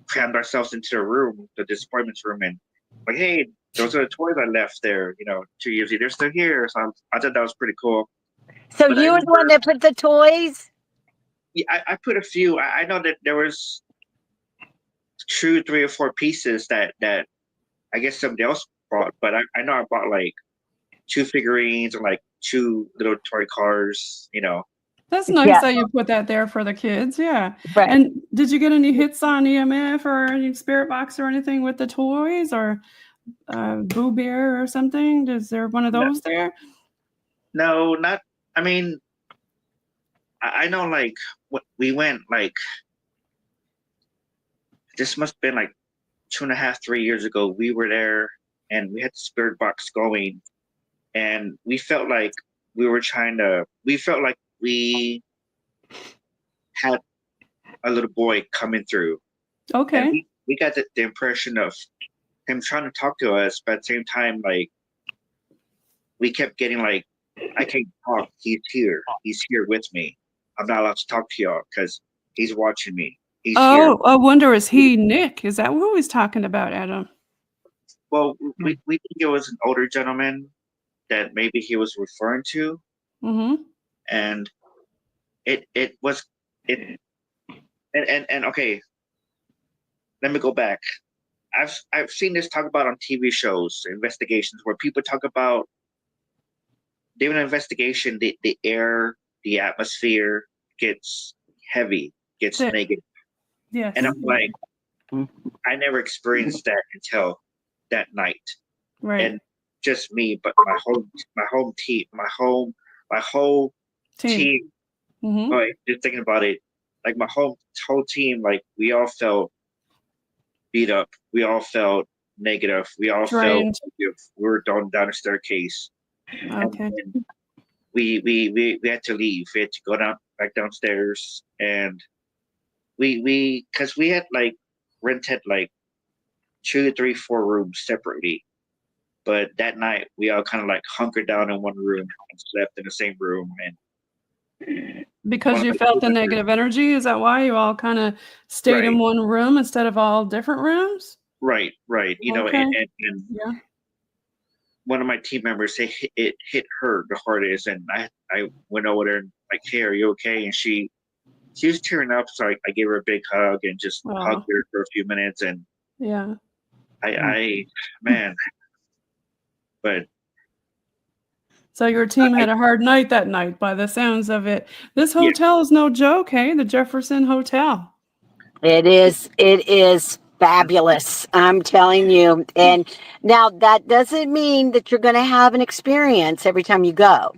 Speaker 2: crammed ourselves into the room, the disappointments room, and like, hey, those are the toys I left there. 2 years ago, they're still here. So I thought that was pretty cool.
Speaker 3: So
Speaker 2: But I
Speaker 3: you were the one
Speaker 2: remember,
Speaker 3: that put the toys?
Speaker 2: yeah, I put a few. I know that there was 3 or 4 pieces that I guess somebody else bought, but I know I bought like 2 figurines and like 2 little toy cars.
Speaker 1: That's nice
Speaker 3: Yeah.
Speaker 1: that you put that there for the kids. Yeah.
Speaker 3: Right.
Speaker 1: And did you get any hits on EMF or any spirit box or anything with the toys or Boo Bear or something? Is there one of
Speaker 2: No,
Speaker 1: those there?
Speaker 2: no, not. I mean, I know like what we went like. This must have been like 2.5, 3 years ago. We were there and we had the spirit box going, and we felt like we felt like we had a little boy coming through, and
Speaker 1: Okay.
Speaker 2: we got the impression of him trying to talk to us, but at the same time, like we kept getting like, I can't talk. He's here with me. I'm not allowed to talk to y'all because he's watching me. He's here.
Speaker 1: Oh, I wonder, is he Nick? Is that who he's talking about, Adam?
Speaker 2: Well, we think it was an older gentleman that maybe he was referring to,
Speaker 1: Mm-hmm.
Speaker 2: and it was it and okay. Let me go back. I've seen this talk about on TV shows, investigations where people talk about doing an investigation, the air, the atmosphere gets heavy, gets
Speaker 1: Thick.
Speaker 2: negative.
Speaker 1: Yes.
Speaker 2: And I'm like, I never experienced that until that night.
Speaker 1: Right.
Speaker 2: And just me, but my whole team, my whole team.
Speaker 1: Mm-hmm.
Speaker 2: Like, just thinking about it, like my whole team, like we all felt beat up. We all felt negative. We all
Speaker 1: Drained.
Speaker 2: felt negative. We were down a staircase.
Speaker 1: Okay.
Speaker 2: And we had to leave. We had to go back downstairs, and because we had like rented like 2, 3, 4 rooms separately. But that night we all kind of like hunkered down in one room and slept in the same room. And
Speaker 1: Because you felt the negative energy, is that why you all kind of stayed in one room instead of all different rooms?
Speaker 2: Right. You know,
Speaker 1: Okay.
Speaker 2: and
Speaker 1: Yeah.
Speaker 2: one of my team members, it hit her the hardest, and I went over there and like, hey, are you okay? And she was tearing up, so I gave her a big hug and just hugged her for a few minutes. And
Speaker 1: yeah,
Speaker 2: man, but
Speaker 1: so your team had a hard night that night by the sounds of it. This hotel is no joke, hey? The Jefferson Hotel.
Speaker 3: It is fabulous. I'm telling you. And now that doesn't mean that you're going to have an experience every time you go.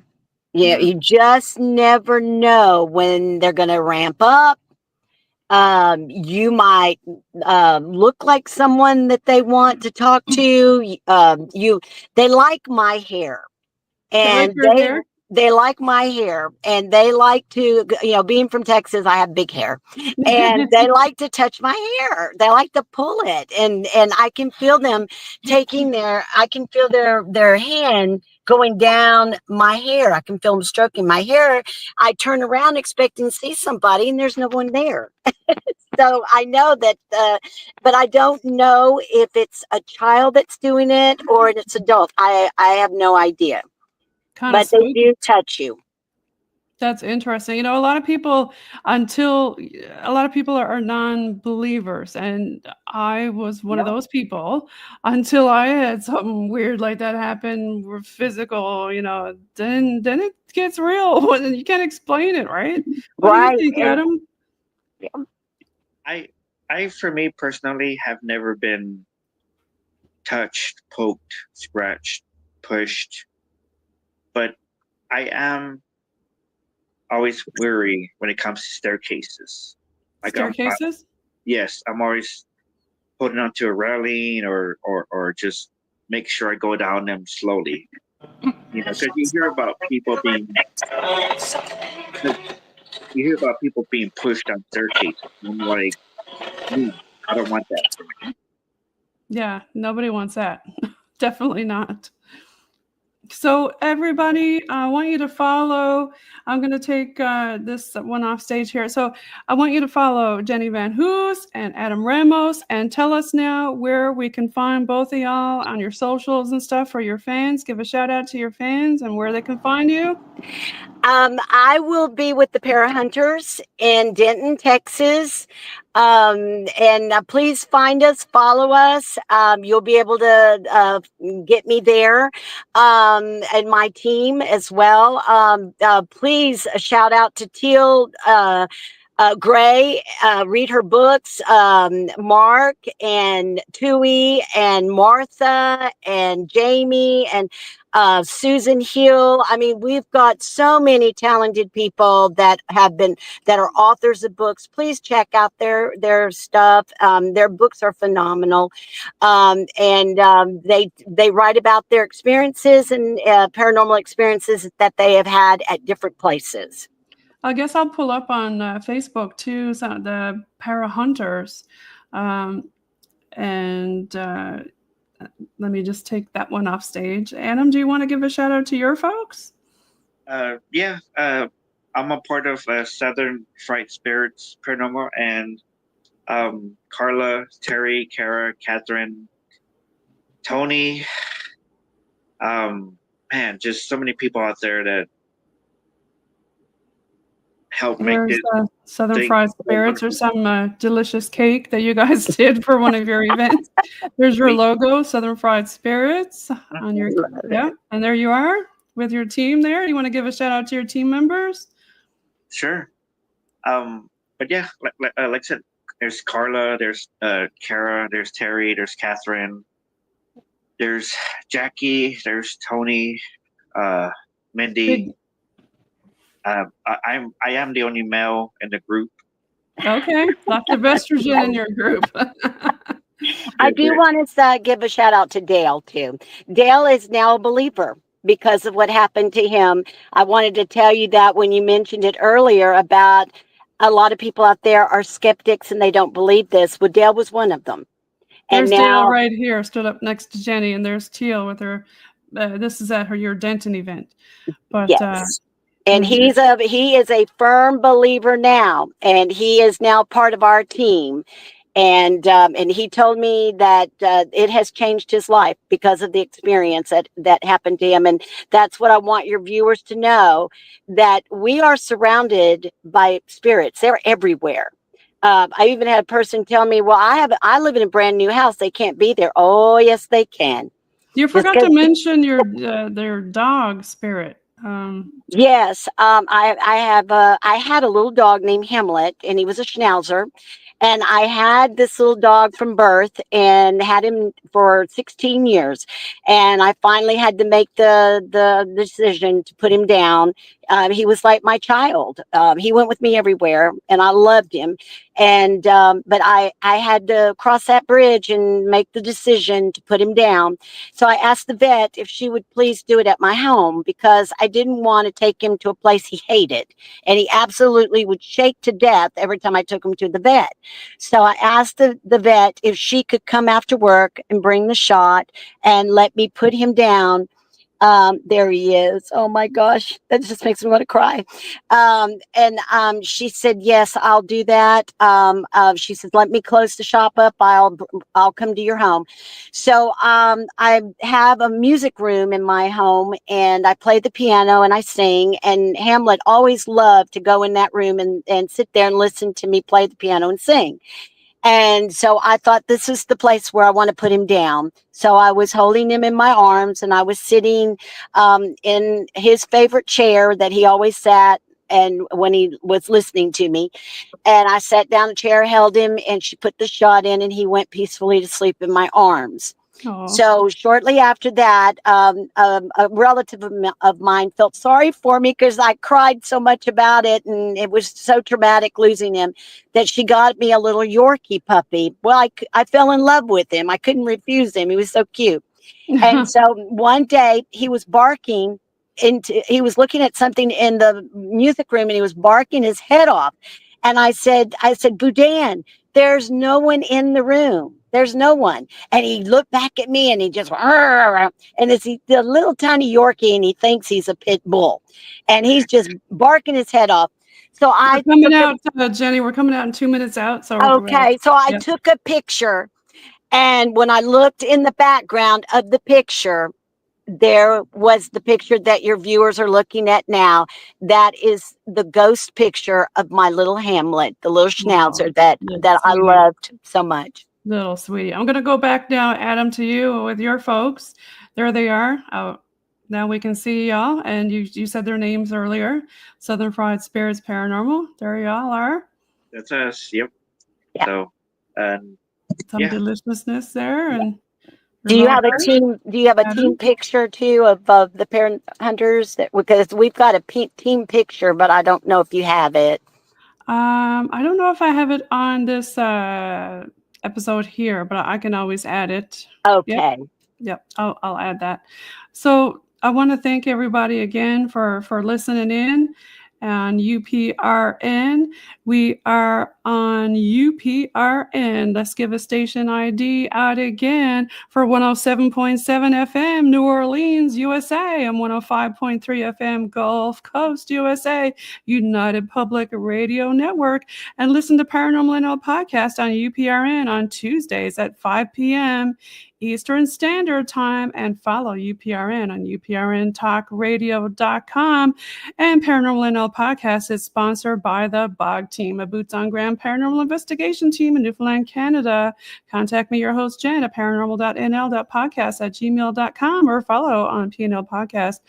Speaker 3: Yeah, you just never know when they're going to ramp up. You might look like someone that they want to talk to. They like my hair, and they like my hair, and they like to, being from Texas, I have big hair, and they like to touch my hair. They like to pull it, and I can feel them I can feel their hand going down my hair. I can feel them stroking my hair. I turn around expecting to see somebody, and there's no one there. So I know that, but I don't know if it's a child that's doing it or it's adult. I have no idea. But they do touch you.
Speaker 1: That's interesting. A lot of people are non-believers, and I was one of those people until I had something weird like that happen, physical, then it gets real and you can't explain it, right? What do you think, Adam?
Speaker 2: I for me personally have never been touched, poked, scratched, pushed, but I am always weary when it comes to staircases. Like
Speaker 1: staircases?
Speaker 2: Yes, I'm always holding onto a railing or just make sure I go down them slowly. Because you hear about people being pushed on staircases. I'm like, I don't want that for me.
Speaker 1: Yeah, nobody wants that. Definitely not. So everybody, I want you to follow. I'm going to take this one off stage here. So I want you to follow Jeannie Van Hoose and Adam Ramos, and tell us now where we can find both of y'all on your socials and stuff for your fans. Give a shout out to your fans and where they can find you.
Speaker 3: I will be with the Parahunters in Denton, Texas. And please find us, follow us. You'll be able to get me there, and my team as well. Please shout out to Teal Gray, read her books, Mark and Tui and Martha and Jamie and Susan Hill. I mean, we've got so many talented people that are authors of books. Please check out their stuff. Their books are phenomenal. They write about their experiences and paranormal experiences that they have had at different places.
Speaker 1: I guess I'll pull up on Facebook too, some of the Parahunters. Let me just take that one off stage. Adam, do you want to give a shout out to your folks?
Speaker 2: Yeah. I'm a part of Southern Fright Spirits Paranormal, and Carla, Terry, Kara, Catherine, Tony. Man, just so many people out there that help make
Speaker 1: There's
Speaker 2: this
Speaker 1: Southern
Speaker 2: thing.
Speaker 1: Fried Spirits or some delicious cake that you guys did for one of your events. There's your logo, Southern Fried Spirits on your and there you are with your team there. You want to give a shout out to your team members?
Speaker 2: Sure. But yeah, like I said, there's Carla, there's Kara, there's Terry, there's Catherine, there's Jackie, there's Tony, Mindy. I am the only male in the group.
Speaker 1: Okay, lots of estrogen in your group.
Speaker 3: I do want to give a shout out to Dale too. Dale is now a believer because of what happened to him. I wanted to tell you that when you mentioned it earlier about a lot of people out there are skeptics and they don't believe this. Well, Dale was one of them.
Speaker 1: There's
Speaker 3: and now,
Speaker 1: Dale right here, stood up next to Jenny, and there's Teal with her. This is at your Denton event. But
Speaker 3: yes. And he is a firm believer now, and he is now part of our team. And he told me that it has changed his life because of the experience that happened to him. And that's what I want your viewers to know, that we are surrounded by spirits. They're everywhere. I even had a person tell me, well, I live in a brand new house. They can't be there. Oh, yes, they can.
Speaker 1: You forgot to mention their dog spirit.
Speaker 3: Yes, I had a little dog named Hamlet, and he was a schnauzer. And I had this little dog from birth and had him for 16 years. And I finally had to make the decision to put him down. He was like my child. He went with me everywhere, and I loved him. And but I had to cross that bridge and make the decision to put him down. So I asked the vet if she would please do it at my home, because I didn't want to take him to a place he hated. And he absolutely would shake to death every time I took him to the vet. So I asked the vet if she could come after work and bring the shot and let me put him down. There he is. Oh my gosh, that just makes me want to cry. She said, yes, I'll do that. She said, let me close the shop up. I'll come to your home. So I have a music room in my home, and I play the piano and I sing. And Hamlet always loved to go in that room and sit there and listen to me play the piano and sing. And so I thought, this is the place where I want to put him down. So I was holding him in my arms, and I was sitting in his favorite chair that he always sat, and when he was listening to me. And I sat down in a chair, held him, and she put the shot in, and he went peacefully to sleep in my arms. Aww. So shortly after that, a relative of mine felt sorry for me because I cried so much about it, and it was so traumatic losing him, that she got me a little Yorkie puppy. Well, I fell in love with him. I couldn't refuse him. He was so cute. And so one day he was barking he was looking at something in the music room, and he was barking his head off. And I said, Boudin, there's no one in the room. There's no one. And he looked back at me, and he just, and it's the little tiny Yorkie, and he thinks he's a pit bull, and he's just barking his head off. So we're
Speaker 1: coming out, Jenny. We're coming out in 2 minutes out. So
Speaker 3: okay. So I took a picture, and when I looked in the background of the picture, there was the picture that your viewers are looking at now. That is the ghost picture of my little Hamlet, the little schnauzer that I loved so much.
Speaker 1: Little sweetie. I'm going to go back now, Adam, to you with your folks. There they are. Now we can see y'all. And you said their names earlier. Southern Fried Spirits Paranormal. There y'all are.
Speaker 2: That's us. Yep.
Speaker 3: Yeah.
Speaker 2: So,
Speaker 3: some
Speaker 1: deliciousness there. And
Speaker 3: do you have a team? Do you have a team picture too of the parent hunters? Because we've got a team picture, but I don't know if you have it.
Speaker 1: I don't know if I have it on this episode here, but I can always add it.
Speaker 3: Okay.
Speaker 1: Yep. I'll add that. So I want to thank everybody again for listening in on UPRN. We are on UPRN. Let's give a station ID out again for 107.7 FM, New Orleans, USA, and 105.3 FM, Gulf Coast, USA, United Public Radio Network. And listen to ParanormalNL podcast on UPRN on Tuesdays at 5 p.m. Eastern Standard Time, and follow UPRN on uprntalkradio.com and ParanormalNL ParanormalNL podcast is sponsored by the BOG team, a boots-on-ground paranormal investigation team in Newfoundland, Canada. Contact me, your host, Jen, at paranormal.nl.podcast@gmail.com or follow on PNL Podcast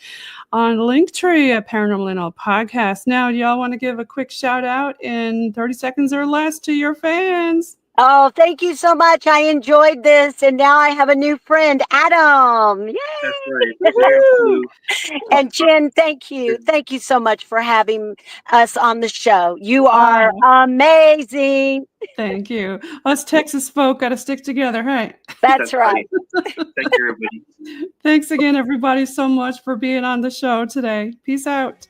Speaker 1: on Linktree at ParanormalNL Podcast. Now, do y'all want to give a quick shout out in 30 seconds or less to your fans?
Speaker 3: Oh, thank you so much. I enjoyed this. And now I have a new friend, Adam. Yay!
Speaker 2: That's right.
Speaker 3: And Jen, thank you. Thank you so much for having us on the show. You are amazing.
Speaker 1: Thank you. Us Texas folk got to stick together, right?
Speaker 3: That's right.
Speaker 2: Thank you, everybody.
Speaker 1: Thanks again, everybody, so much for being on the show today. Peace out.